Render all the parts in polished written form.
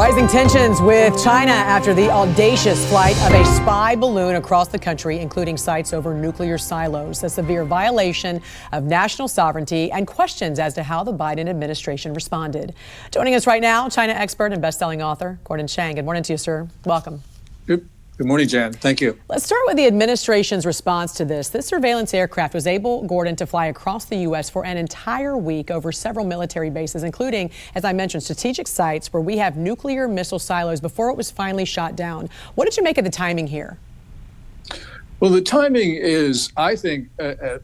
Rising tensions with China after the audacious flight of a spy balloon across the country, including sites over nuclear silos, a severe violation of national sovereignty, and questions as to how the Biden administration responded. Joining us right now, China expert and best-selling author Gordon Chang. Good morning to you, sir. Welcome. Good morning, Jan. Thank you. Let's start with the administration's response to this. This surveillance aircraft was able, Gordon, to fly across the U.S. for an entire week over several military bases, including, as I mentioned, strategic sites where we have nuclear missile silos before it was finally shot down. What did you make of the timing here? Well, the timing is, I think,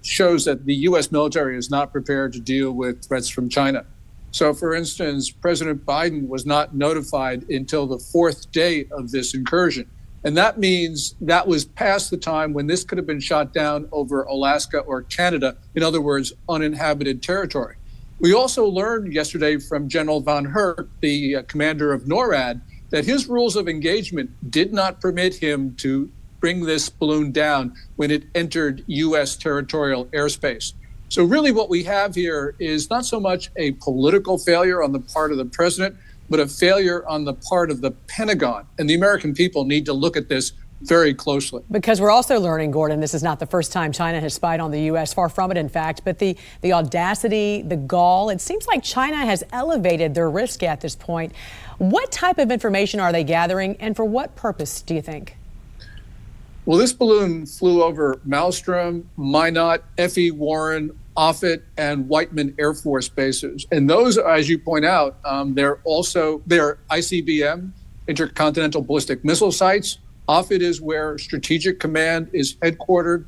shows that the U.S. military is not prepared to deal with threats from China. So, for instance, President Biden was not notified until the fourth day of this incursion. And that means that was past the time when this could have been shot down over Alaska or Canada, in other words, uninhabited territory. We also learned yesterday from General VanHerck, the commander of NORAD, that his rules of engagement did not permit him to bring this balloon down when it entered U.S. territorial airspace. So really what we have here is not so much a political failure on the part of the president, but a failure on the part of the Pentagon. And the American people need to look at this very closely. Because we're also learning, Gordon, this is not the first time China has spied on the U.S., far from it, in fact, but the audacity, the gall, it seems like China has elevated their risk at this point. What type of information are they gathering, and for what purpose, do you think? Well, this balloon flew over Maelstrom, Minot, F.E. Warren, Offutt, and Whiteman Air Force bases. And those, as you point out, they're ICBM, intercontinental ballistic missile sites. Offutt is where Strategic Command is headquartered.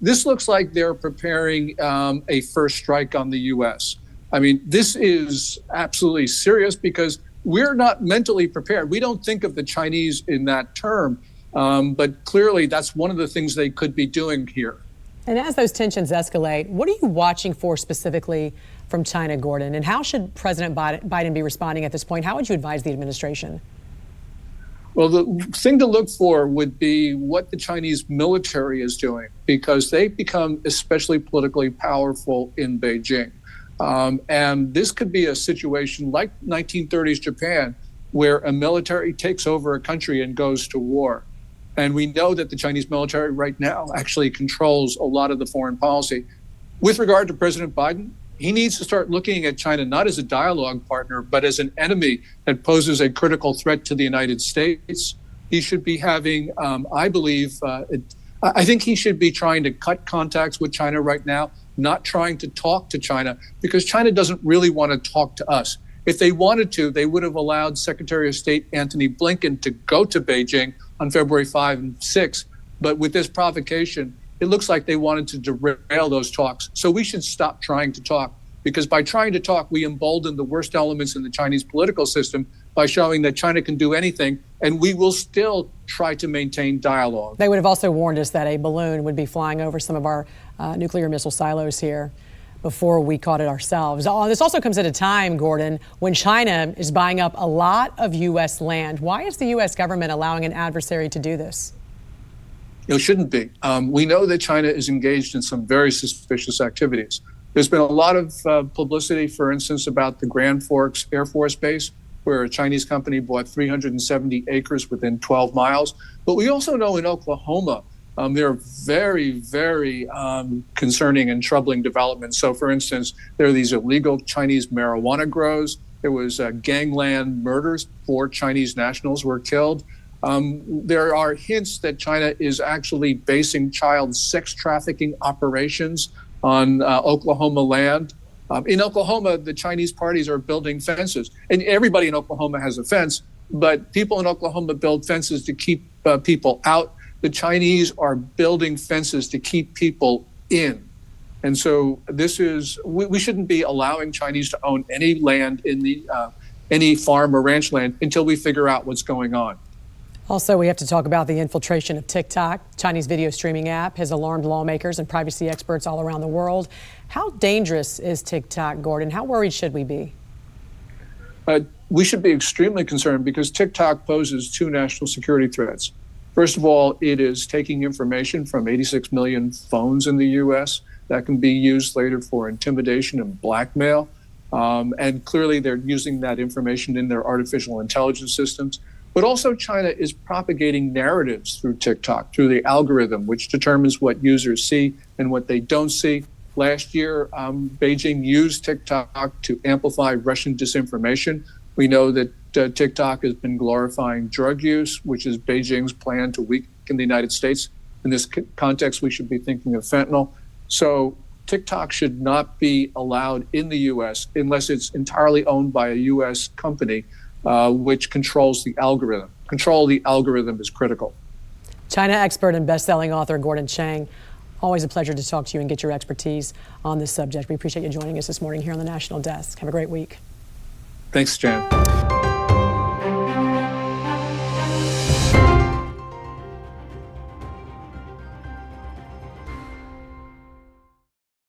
This looks like they're preparing a first strike on the U.S. I mean, this is absolutely serious because we're not mentally prepared. We don't think of the Chinese in that term, but clearly that's one of the things they could be doing here. And as those tensions escalate, what are you watching for specifically from China, Gordon? And how should President Biden be responding at this point? How would you advise the administration? Well, the thing to look for would be what the Chinese military is doing, because they've become especially politically powerful in Beijing. And this could be a situation like 1930s Japan, where a military takes over a country and goes to war. And we know that the Chinese military right now actually controls a lot of the foreign policy. With regard to President Biden, he needs to start looking at China not as a dialogue partner, but as an enemy that poses a critical threat to the United States. He should be having, I think he should be trying to cut contacts with China right now, not trying to talk to China, because China doesn't really want to talk to us. If they wanted to, they would have allowed Secretary of State Antony Blinken to go to Beijing on February 5 and 6. But with this provocation, it looks like they wanted to derail those talks. So we should stop trying to talk, because by trying to talk, we embolden the worst elements in the Chinese political system by showing that China can do anything, and we will still try to maintain dialogue. They would have also warned us that a balloon would be flying over some of our nuclear missile silos here before we caught it ourselves. This also comes at a time, Gordon, when China is buying up a lot of U.S. land. Why is the U.S. government allowing an adversary to do this? It shouldn't be. We know that China is engaged in some very suspicious activities. There's been a lot of publicity, for instance, about the Grand Forks Air Force Base, where a Chinese company bought 370 acres within 12 miles. But we also know in Oklahoma, there are very, very concerning and troubling developments. So, for instance, there are these illegal Chinese marijuana grows. There was gangland murders. 4 Chinese nationals were killed. There are hints that China is actually basing child sex trafficking operations on Oklahoma land. In Oklahoma, the Chinese parties are building fences. And everybody in Oklahoma has a fence, but people in Oklahoma build fences to keep people out. The Chinese are building fences to keep people in. And so we shouldn't be allowing Chinese to own any land in any farm or ranch land until we figure out what's going on. Also, we have to talk about the infiltration of TikTok. Chinese video streaming app has alarmed lawmakers and privacy experts all around the world. How dangerous is TikTok, Gordon? How worried should we be? We should be extremely concerned because TikTok poses 2 national security threats. First of all, it is taking information from 86 million phones in the U.S. that can be used later for intimidation and blackmail. And clearly they're using that information in their artificial intelligence systems. But also China is propagating narratives through TikTok, through the algorithm, which determines what users see and what they don't see. Last year, Beijing used TikTok to amplify Russian disinformation. We know that TikTok has been glorifying drug use, which is Beijing's plan to weaken the United States. In this context, we should be thinking of fentanyl. So TikTok should not be allowed in the U.S. unless it's entirely owned by a U.S. company, which controls the algorithm. Control of the algorithm is critical. China expert and best-selling author Gordon Chang, always a pleasure to talk to you and get your expertise on this subject. We appreciate you joining us this morning here on the National Desk. Have a great week. Thanks, Jan.